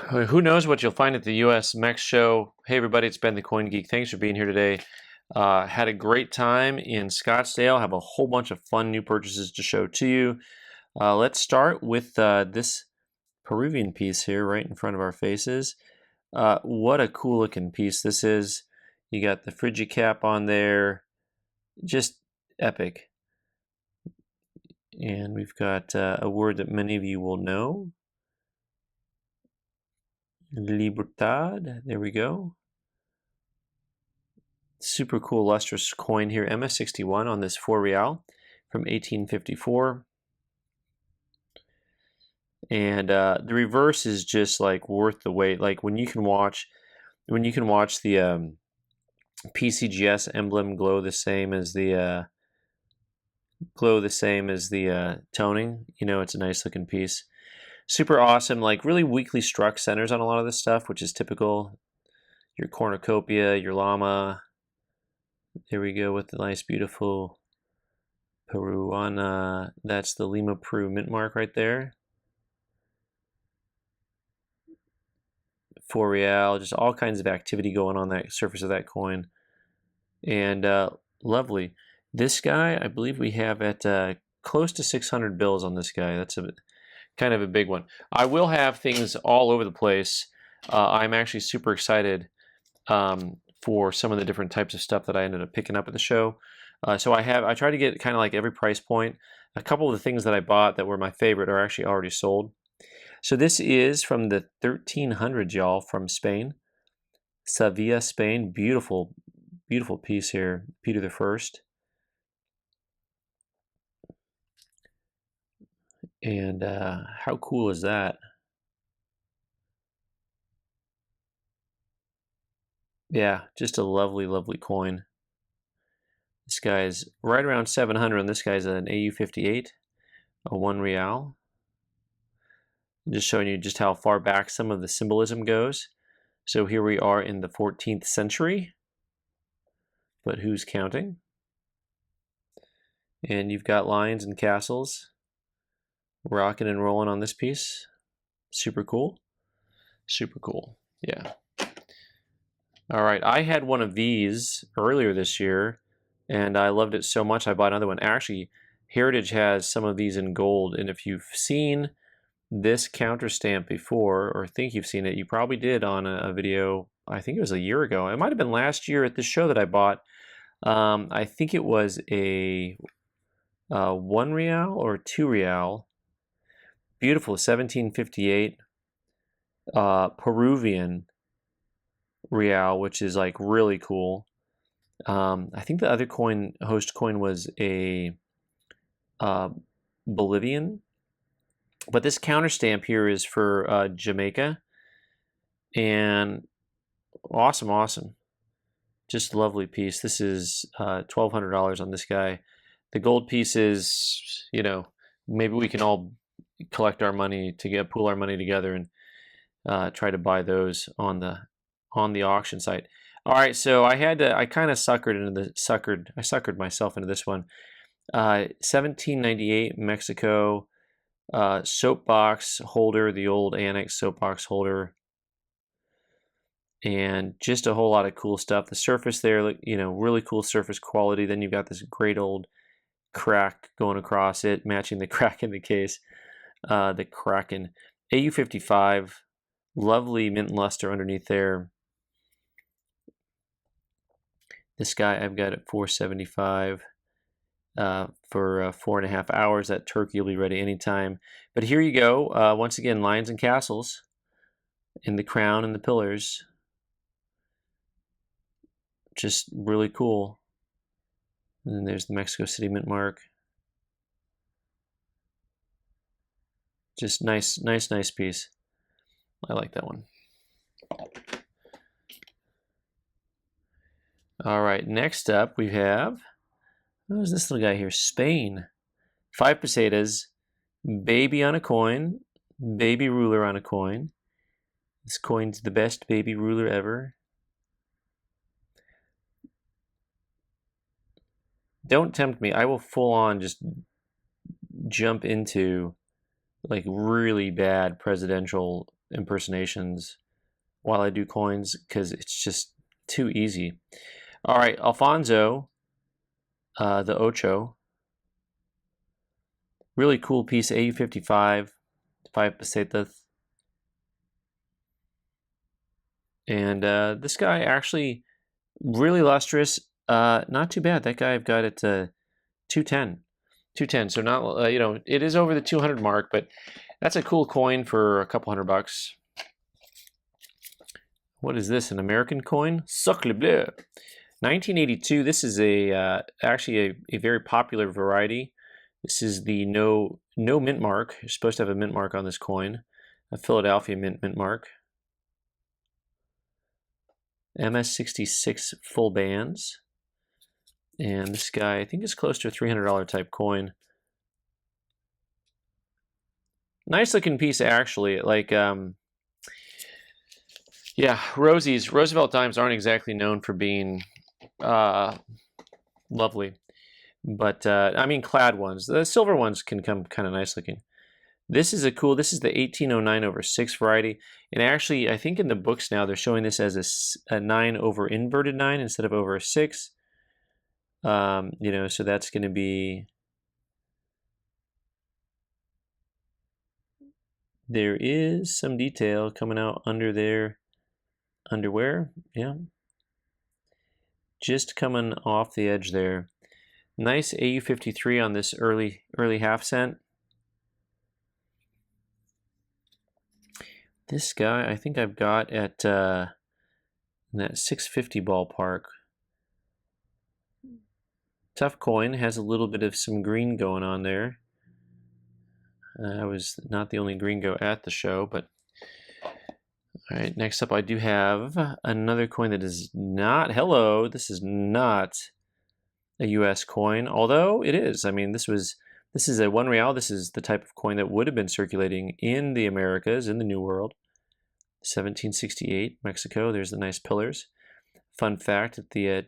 Who knows what you'll find at the USMEX show. Hey everybody, it's Ben the Coin Geek. Thanks for being here today. Had a great time in Scottsdale. Have a whole bunch of fun new purchases to show to you. Let's start with this Peruvian piece here right in front of our faces. What a cool looking piece this is. You got the Frigicap on there. Just epic. And we've got a word that many of you will know. Libertad, there we go. Super cool lustrous coin here, MS61 on this 4 real from 1854. And the reverse is just like worth the wait. Like when you can watch the PCGS emblem glow the same as the toning, you know it's a nice looking piece. Super awesome, like really weakly struck centers on a lot of this stuff, which is typical. Your cornucopia, your llama. There we go with the nice, beautiful Peruana. That's the Lima Peru mint mark right there. 4 real, just all kinds of activity going on that surface of that coin. And lovely. This guy, I believe we have at close to 600 bills on this guy. That's kind of a big one. I will have things all over the place. I'm actually super excited for some of the different types of stuff that I ended up picking up at the show. So I try to get kind of like every price point. A couple of the things that I bought that were my favorite are actually already sold. So this is from the 1300s, y'all, from Spain. Sevilla, Spain. Beautiful, beautiful piece here. Peter the First. And how cool is that? Yeah, just a lovely, lovely coin. This guy's right around 700, and this guy's an AU58, a 1 real. Just showing you just how far back some of the symbolism goes. So here we are in the 14th century, but who's counting? And you've got lions and castles rocking and rolling on this piece. Super cool. Super cool. Yeah. All right, I had one of these earlier this year, and I loved it so much I bought another one. Actually, Heritage has some of these in gold, and if you've seen this Counterstamp before, or think you've seen it, you probably did on a video, I think it was a year ago. It might have been last year at the show that I bought. I think it was a 1 real or 2 real. Beautiful 1758 Peruvian real, which is like really cool. I think the other host coin was a Bolivian, but this Counterstamp here is for Jamaica, and awesome, just lovely piece. This is $1,200 on this guy. The gold piece is, you know, maybe we can all collect our money pool our money together and try to buy those on the auction site. All right, so I kind of suckered myself into this one. 1798 Mexico soapbox holder, the old annex soapbox holder, and just a whole lot of cool stuff. The surface there, you know, really cool surface quality. Then you've got this great old crack going across it, matching the crack in the case. The Kraken AU55, lovely mint luster underneath there. This guy I've got at 475 for 4.5 hours. That turkey will be ready anytime. But here you go. Once again, lions and castles in the crown and the pillars. Just really cool. And then there's the Mexico City mint mark. Just nice piece. I like that one. All right, next up we have, who's this little guy here? Spain. 5 pesetas, baby on a coin, baby ruler on a coin. This coin's the best baby ruler ever. Don't tempt me. I will full on just jump into like really bad presidential impersonations while I do coins because it's just too easy. All right, Alfonso, the Ocho. Really cool piece, AU55, 5 pesetas. And this guy actually really lustrous. Not too bad. That guy I've got at 210. 210. So not, you know, it is over the 200 mark, but that's a cool coin for a couple $100. What is this? An American coin? Sacre bleu. 1982. This is actually a very popular variety. This is the no mint mark. You're supposed to have a mint mark on this coin. A Philadelphia mint mark. MS66 full bands. And this guy, I think, is close to a $300 type coin. Nice looking piece, actually. Like, yeah, Roosevelt dimes aren't exactly known for being lovely. But, I mean, clad ones. The silver ones can come kind of nice looking. This is this is the 1809/6 variety. And actually, I think in the books now, they're showing this as a 9 over inverted 9 instead of over a 6. You know, so that's going to be, there is some detail coming out under their underwear. Yeah. Just coming off the edge there. Nice AU53 on this early half cent. This guy, I think I've got at in that 650 ballpark. Tough coin, has a little bit of some green going on there. I was not the only gringo at the show, but all right, next up I do have another coin that is not, hello, this is not a US coin, although it is. I mean, this is a 1 real. This is the type of coin that would have been circulating in the Americas, in the New World. 1768, Mexico. There's the nice pillars. Fun fact that the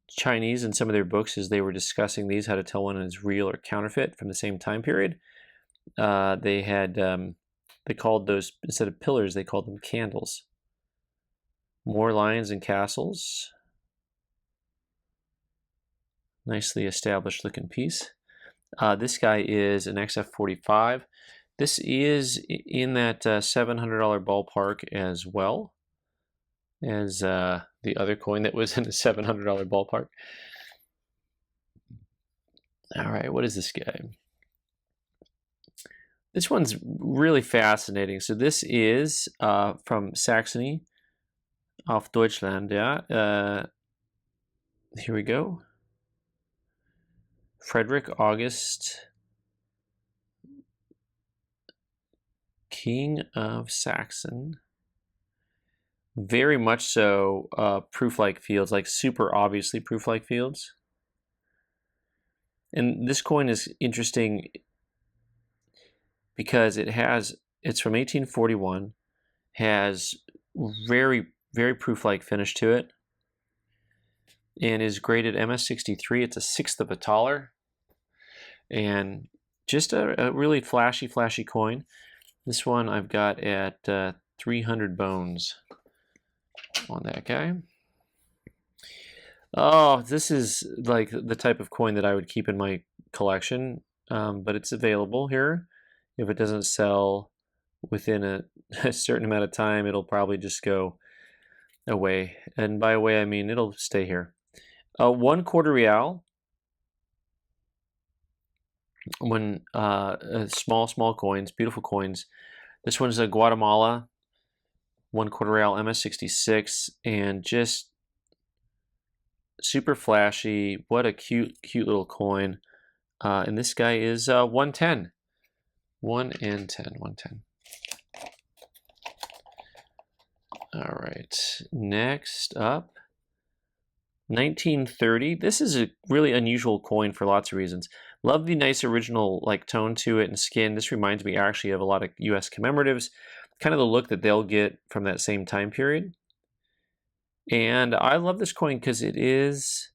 Chinese, in some of their books, as they were discussing these, how to tell one is real or counterfeit from the same time period, they had, they called those, instead of pillars, they called them candles. More lions and castles. Nicely established looking piece. This guy is an XF45. This is in that $700 ballpark as well as the other coin that was in the $700 ballpark. All right, what is this guy? This one's really fascinating. So this is from Saxony, auf Deutschland, yeah. Here we go. Frederick August, King of Saxon. Very much so proof-like fields, like super obviously proof-like fields. And this coin is interesting because it's from 1841, has very, very proof-like finish to it, and is graded MS63. It's a 1/6 of a taler. And just a really flashy coin. This one I've got at 300 bones on that guy. Oh, this is like the type of coin that I would keep in my collection, but it's available here. If it doesn't sell within a certain amount of time, it'll probably just go away. And by away, I mean it'll stay here. 1/4 real. When small coins, beautiful coins. This one's a Guatemala 1/4 real MS66, and just super flashy. What a cute little coin. And this guy is 110. 1 and 10, 110. All right, next up, 1930. This is a really unusual coin for lots of reasons. Love the nice original like tone to it and skin. This reminds me actually of a lot of US commemoratives, kind of the look that they'll get from that same time period. And I love this coin because it is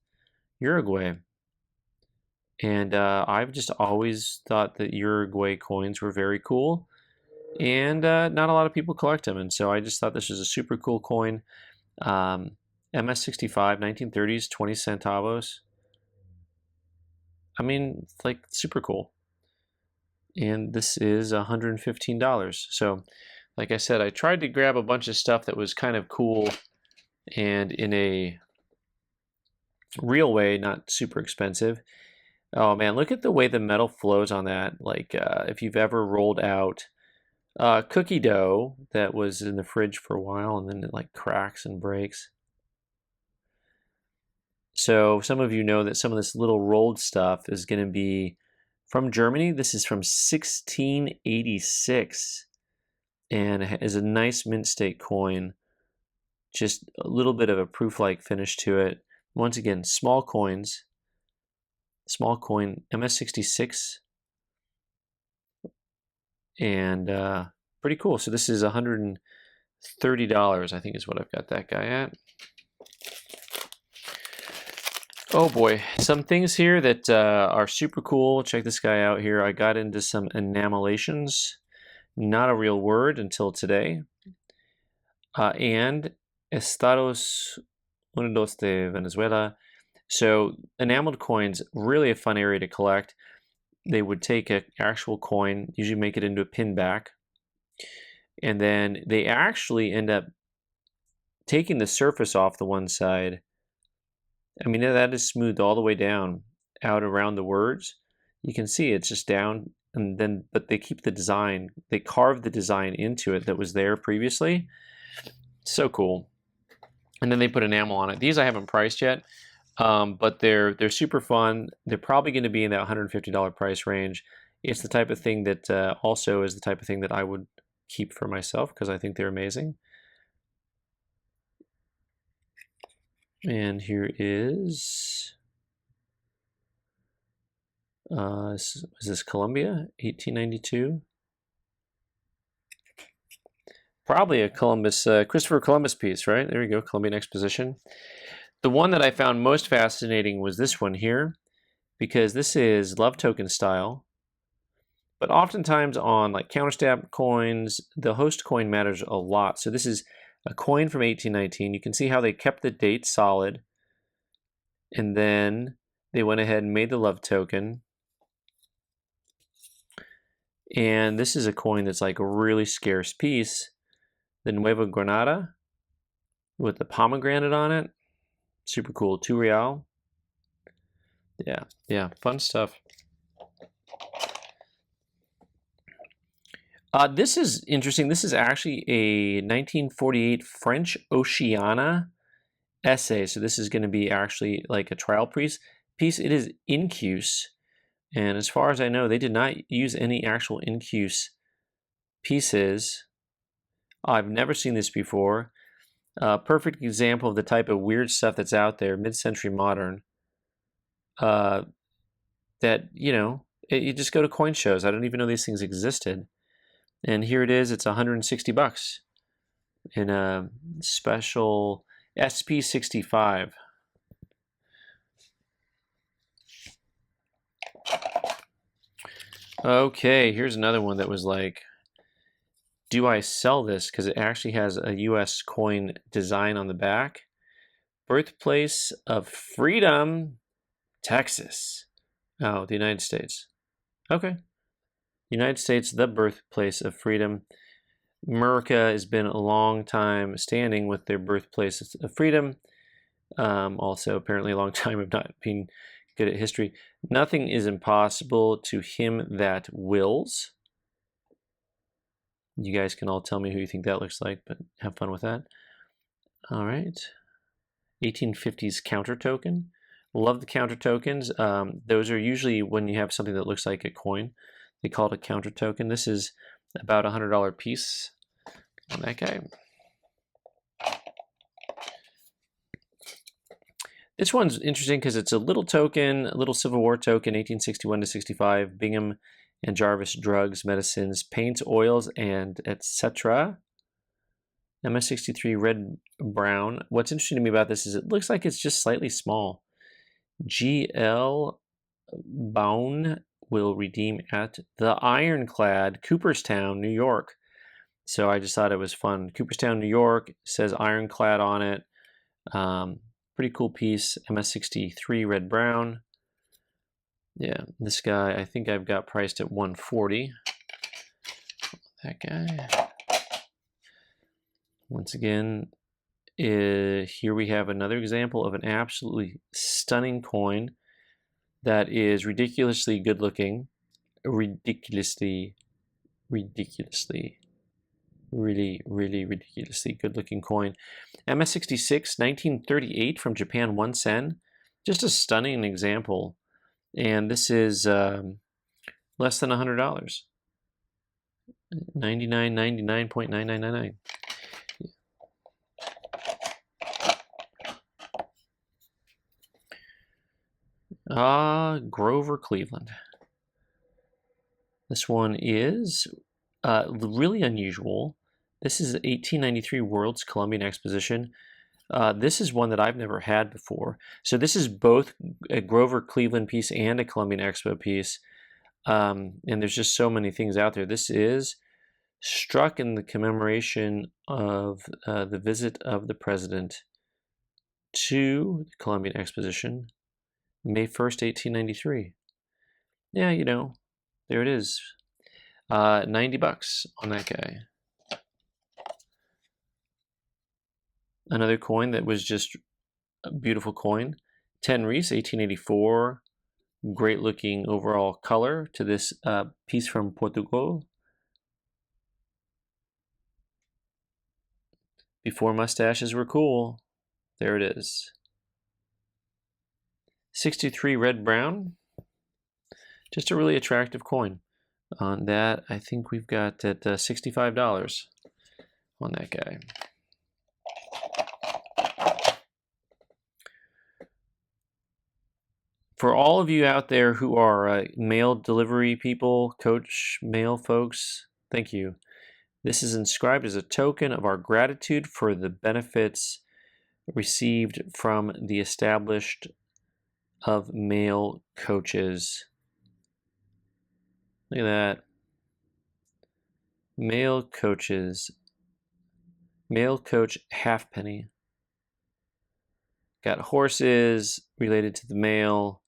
Uruguay. And I've just always thought that Uruguay coins were very cool. and not a lot of people collect them. And so I just thought this was a super cool coin. MS65, 1930s, 20 centavos. I mean, like super cool. And this is $115. So, like I said, I tried to grab a bunch of stuff that was kind of cool and in a real way, not super expensive. Oh man, look at the way the metal flows on that. Like if you've ever rolled out cookie dough that was in the fridge for a while and then it like cracks and breaks. So some of you know that some of this little rolled stuff is going to be from Germany. This is from 1686 and is a nice mint state coin. Just a little bit of a proof-like finish to it. Once again, small coins. Small coin, MS66. And pretty cool. So this is $130, I think is what I've got that guy at. Oh boy, some things here that are super cool. Check this guy out here. I got into some enamelations. Not a real word until today. And Estados Unidos de Venezuela. So enameled coins, really a fun area to collect. They would take an actual coin, usually make it into a pin back, and then they actually end up taking the surface off the one side. I mean, that is smoothed all the way down out around the words. You can see it's just down, and then but they keep the design. They carved the design into it that was there previously. So cool. And then they put enamel on it. These I haven't priced yet, but they're super fun. They're probably going to be in that $150 price range. It's the type of thing that also is the type of thing that I would keep for myself because I think they're amazing. And here is is this Colombia, 1892? Probably a Columbus, Christopher Columbus piece, right? There we go, Columbian Exposition. The one that I found most fascinating was this one here, because this is love token style. But oftentimes on like Counterstamped coins, the host coin matters a lot. So this is a coin from 1819. You can see how they kept the date solid. And then they went ahead and made the love token. And this is a coin that's like a really scarce piece. The Nueva Granada with the pomegranate on it. Super cool. 2 real. Yeah, fun stuff. This is interesting. This is actually a 1948 French Oceana essay. So this is going to be actually like a trial piece. It is incuse. And as far as I know, they did not use any actual incuse pieces. I've never seen this before. Perfect example of the type of weird stuff that's out there, mid-century modern. That, you know, you just go to coin shows. I don't even know these things existed. And here it is. It's $160 in a special SP65. Okay, here's another one that was like, do I sell this? Because it actually has a US coin design on the back. Birthplace of Freedom, Texas. Oh, the United States. Okay. United States, the birthplace of freedom. America has been a long time standing with their birthplace of freedom. Also, apparently a long time of not being good at history. Nothing is impossible to him that wills. You guys can all tell me who you think that looks like, but have fun with that. All right. 1850s counter token. Love the counter tokens. Those are usually when you have something that looks like a coin. They call it a counter token. This is about a $100 piece on that guy. This one's interesting because it's a little token, a little Civil War token, 1861 to 65, Bingham and Jarvis drugs, medicines, paints, oils, and etc. MS63 red brown. What's interesting to me about this is it looks like it's just slightly small. GL Baun will redeem at the Ironclad, Cooperstown, New York. So I just thought it was fun. Cooperstown, New York, says ironclad on it. Pretty cool piece. MS63 red brown. Yeah, this guy I think I've got priced at 140. That guy. Once again, here we have another example of an absolutely stunning coin that is ridiculously good looking. Ridiculously, really ridiculously good looking coin. MS66, 1938 from Japan, 1 sen. Just a stunning example. And this is less than $100. 99.9999. Grover Cleveland. This one is really unusual. This is 1893 World's Columbian Exposition. This is one that I've never had before. So this is both a Grover Cleveland piece and a Columbian Expo piece. And there's just so many things out there. This is struck in the commemoration of the visit of the president to the Columbian Exposition, May 1st, 1893. Yeah, you know, there it is. $90 on that guy. Another coin that was just a beautiful coin. 10 Reis, 1884. Great looking overall color to this piece from Portugal. Before mustaches were cool. There it is. 63 red brown. Just a really attractive coin. On that, I think we've got at $65 on that guy. For all of you out there who are mail delivery people, coach mail folks, thank you. This is inscribed as a token of our gratitude for the benefits received from the established of mail coaches. Look at that. Mail coaches. Mail coach halfpenny. Got horses related to the mail.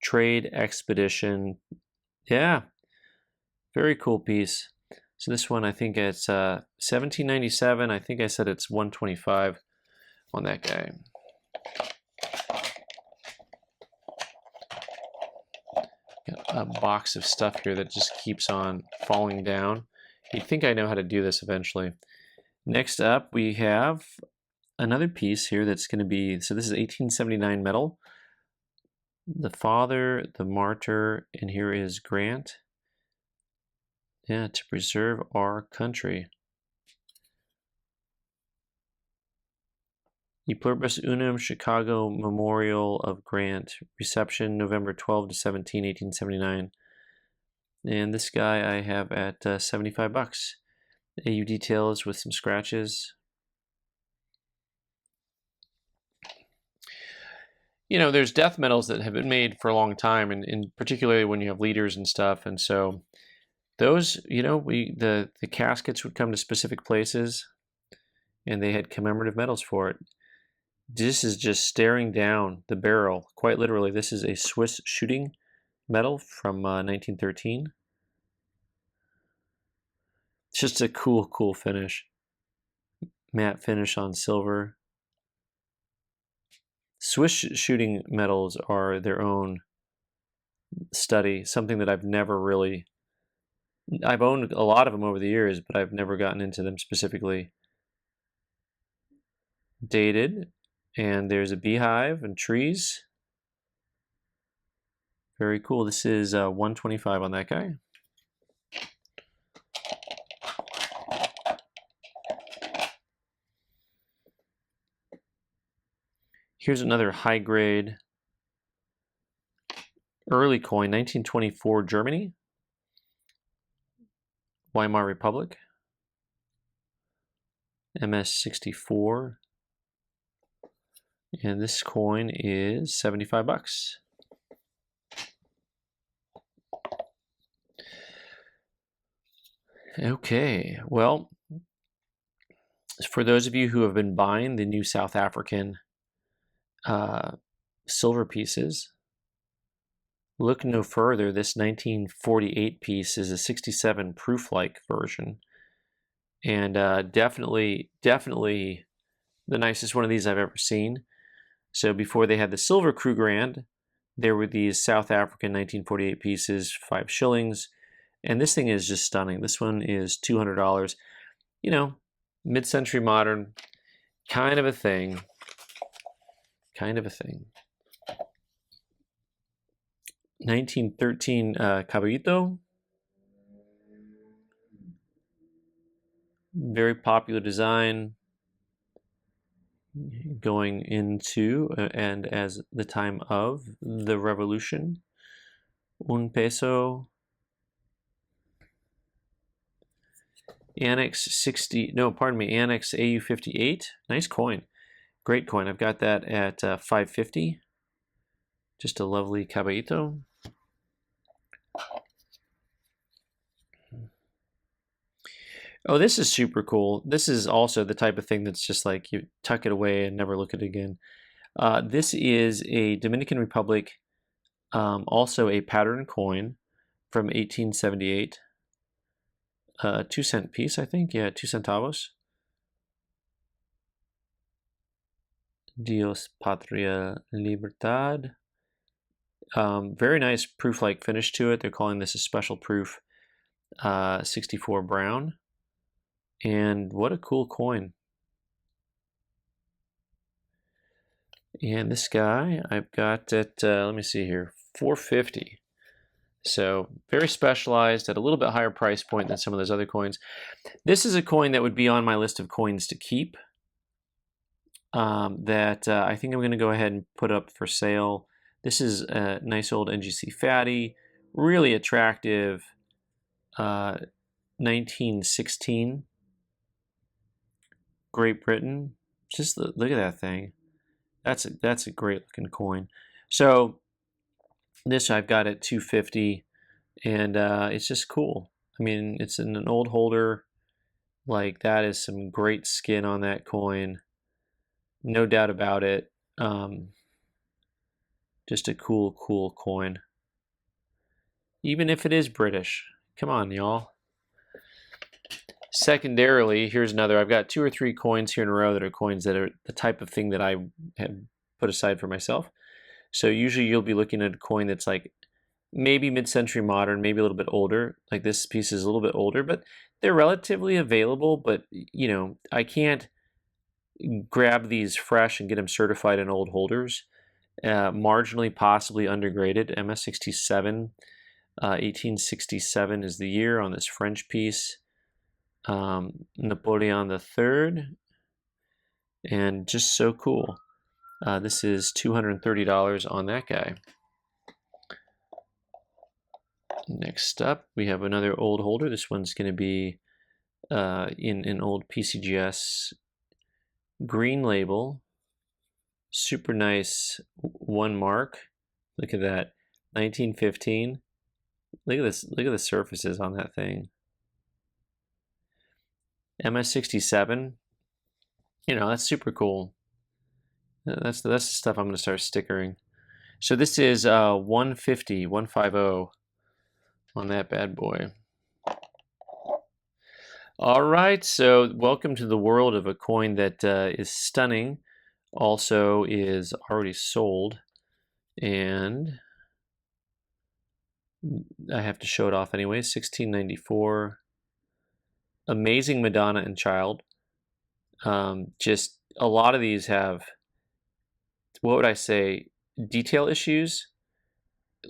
Trade expedition. Yeah. Very cool piece. So this one, I think it's $17.97. I think I said it's $125 on that guy. Got a box of stuff here that just keeps on falling down. You'd think I know how to do this eventually. Next up, we have another piece here that's going to be, so this is 1879 metal. The Father, the Martyr, and here is Grant. Yeah, to preserve our country. E Pluribus Unum Chicago Memorial of Grant. Reception November 12 to 17, 1879. And this guy I have at $75. AU details with some scratches. You know, there's death medals that have been made for a long time, and particularly when you have leaders and stuff. And so those, you know, the caskets would come to specific places, and they had commemorative medals for it. This is just staring down the barrel, quite literally. This is a Swiss shooting medal from 1913. Just a cool finish. Matte finish on silver. Swiss shooting medals are their own study, something that I've owned a lot of them over the years, but I've never gotten into them specifically. Dated, and there's a beehive and trees. Very cool. This is $125 on that guy. Here's another high grade early coin, 1924 Germany, Weimar Republic, MS64, and this coin is $75. Okay, well, for those of you who have been buying the new South African silver pieces, look no further. This 1948 piece is a 67 proof-like version, and definitely the nicest one of these I've ever seen. So before they had the silver Krugerrand, there were these South African 1948 pieces, 5 shillings, and this thing is just stunning. This one is $200. You know, mid-century modern, kind of a thing. Kind of a thing. 1913 Caballito. Very popular design going into and as the time of the revolution. Un peso. Annex 60, no, pardon me, Annex AU 58. Nice coin. Great coin. I've got that at 550. Just a lovely caballito. Oh, this is super cool. This is also the type of thing that's just like you tuck it away and never look at it again. This is a Dominican Republic, also a pattern coin from 1878. 2-cent piece, I think. Yeah, 2 centavos. Dios, Patria, Libertad. Very nice proof-like finish to it. They're calling this a special proof 64 brown. And what a cool coin. And this guy, I've got at, let me see here, 450. So very specialized at a little bit higher price point than some of those other coins. This is a coin that would be on my list of coins to keep. That I think I'm going to go ahead and put up for sale. This is a nice old NGC fatty, really attractive 1916 Great Britain. Just look at that thing. That's a great looking coin. So this I've got at 250, and it's just cool. I mean, it's in an old holder. Like, that is some great skin on that coin. No doubt about it. Just a cool coin. Even if it is British. Come on, y'all. Secondarily, here's another. I've got 2 or 3 coins here in a row that are coins that are the type of thing that I have put aside for myself. So usually you'll be looking at a coin that's like maybe mid-century modern, maybe a little bit older. Like this piece is a little bit older, but they're relatively available. But, you know, I can't grab these fresh and get them certified in old holders. Marginally, possibly undergraded. MS67, 1867 is the year on this French piece. Napoleon III, and just so cool. This is $230 on that guy. Next up, we have another old holder. This one's going to be in an old PCGS green label. Super nice 1 mark. Look at that, 1915. Look at this. Look at the surfaces on that thing. MS67. You know, that's super cool. That's the stuff I'm going to start stickering. So this is 150 on that bad boy. All right, so welcome to the world of a coin that is stunning, also is already sold, and I have to show it off anyway. 1694. Amazing Madonna and Child. Just a lot of these have, what would I say, detail issues,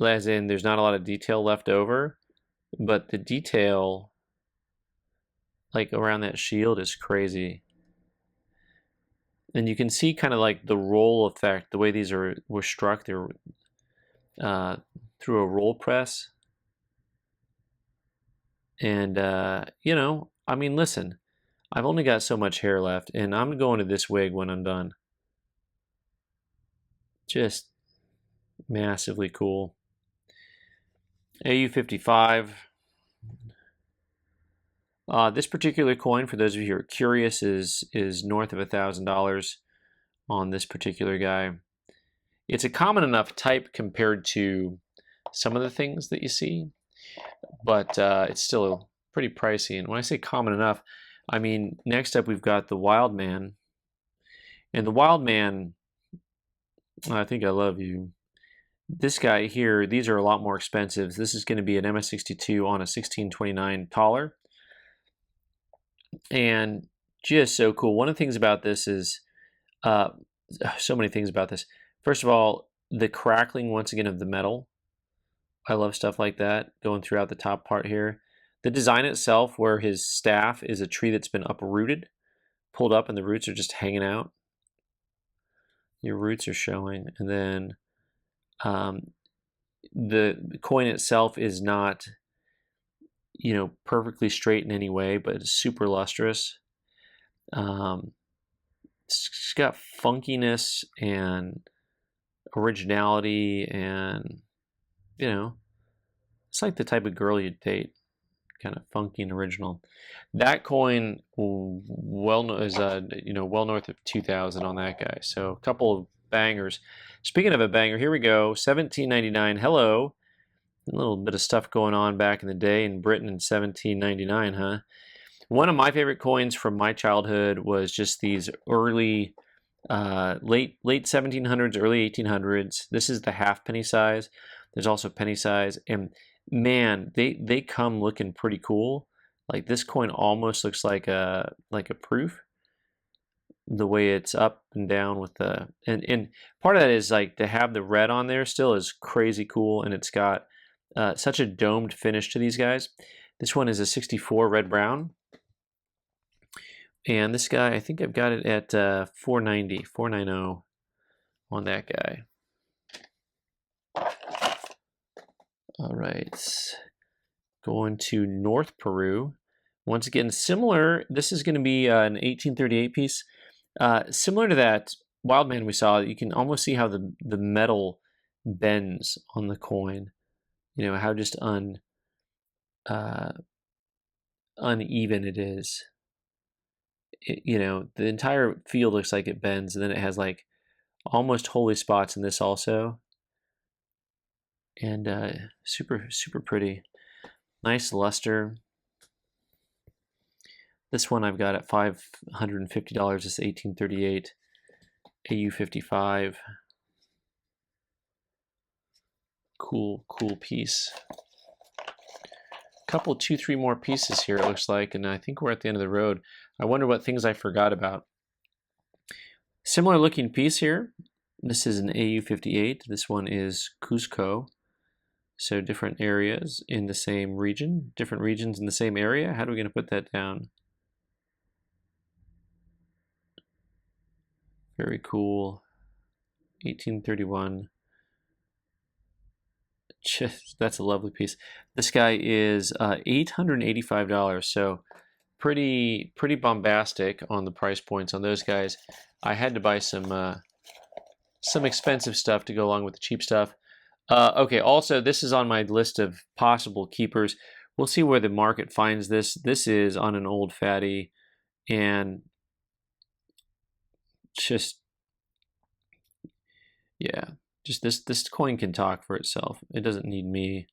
as in there's not a lot of detail left over, but the detail like around that shield is crazy. And you can see kind of like the roll effect, the way these were struck. They're through a roll press. And, you know, I mean, listen, I've only got so much hair left, and I'm going to this wig when I'm done. Just massively cool. AU 55. This particular coin, for those of you who are curious, is north of $1,000 on this particular guy. It's a common enough type compared to some of the things that you see, but it's still pretty pricey. And when I say common enough, I mean, next up we've got the Wild Man. And the Wild Man, I think I love you. This guy here, these are a lot more expensive. This is going to be an MS62 on a 1629 taller. And just so cool. One of the things about this is, so many things about this. First of all, the crackling, once again, of the metal. I love stuff like that going throughout the top part here. The design itself, where his staff is a tree that's been uprooted, pulled up, and the roots are just hanging out. Your roots are showing. And then the coin itself is not, you know, perfectly straight in any way, but it's super lustrous. It's got funkiness and originality, and, you know, it's like the type of girl you'd date, kind of funky and original. That coin, is you know, well north of 2,000 on that guy. So a couple of bangers. Speaking of a banger, here we go. 1799. Hello. A little bit of stuff going on back in the day in Britain in 1799, huh? One of my favorite coins from my childhood was just these early, late 1700s, early 1800s. This is the halfpenny size. There's also penny size, and man, they come looking pretty cool. Like, this coin almost looks like a proof. The way it's up and down with the and part of that is, like, to have the red on there still is crazy cool, and it's got such a domed finish to these guys. This one is a 64 red brown. And this guy, I think I've got it at 490 on that guy. All right, going to North Peru. Once again, similar. This is going to be an 1838 piece. Similar to that Wild Man we saw, you can almost see how the metal bends on the coin. You know, how just uneven it is. You know, the entire field looks like it bends, and then it has like almost holy spots in this also. And super pretty. Nice luster. This one I've got at $550. It's 1838 AU55. Cool piece. Couple, 2-3 more pieces here, it looks like, and I think we're at the end of the road. I wonder what things I forgot about. Similar looking piece here. This is an AU58. This one is Cusco. So different areas in the same region, different regions in the same area. How are we going to put that down? Very cool. 1831. Just, that's a lovely piece. This guy is $885, so pretty bombastic on the price points on those guys. I had to buy some expensive stuff to go along with the cheap stuff. Okay, also, this is on my list of possible keepers. We'll see where the market finds this. This is on an old fatty, and just, yeah, just this coin can talk for itself. It doesn't need me.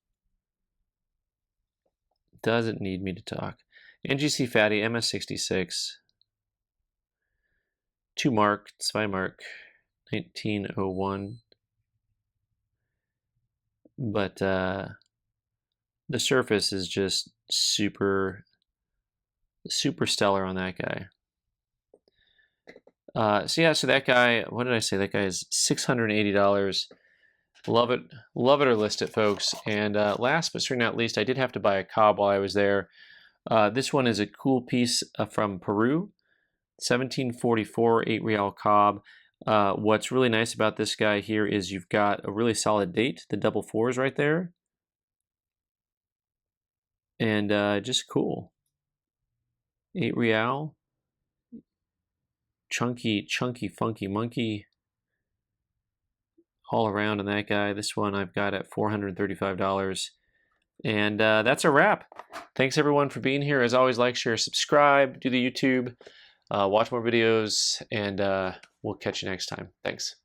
Doesn't need me to talk. NGC fatty, MS66. 2 mark, 2 mark, 1901. But the surface is just super stellar on that guy. So yeah, so that guy, what did I say? That guy is $680. Love it or list it, folks. And last but certainly not least, I did have to buy a cob while I was there. This one is a cool piece from Peru, 1744 8 real cob. What's really nice about this guy here is you've got a really solid date, the double 4s right there. And just cool. 8 real. Chunky, funky monkey all around on that guy. This one I've got at $435 And that's a wrap. Thanks everyone for being here. As always, like, share, subscribe, do the YouTube, watch more videos, and we'll catch you next time. Thanks.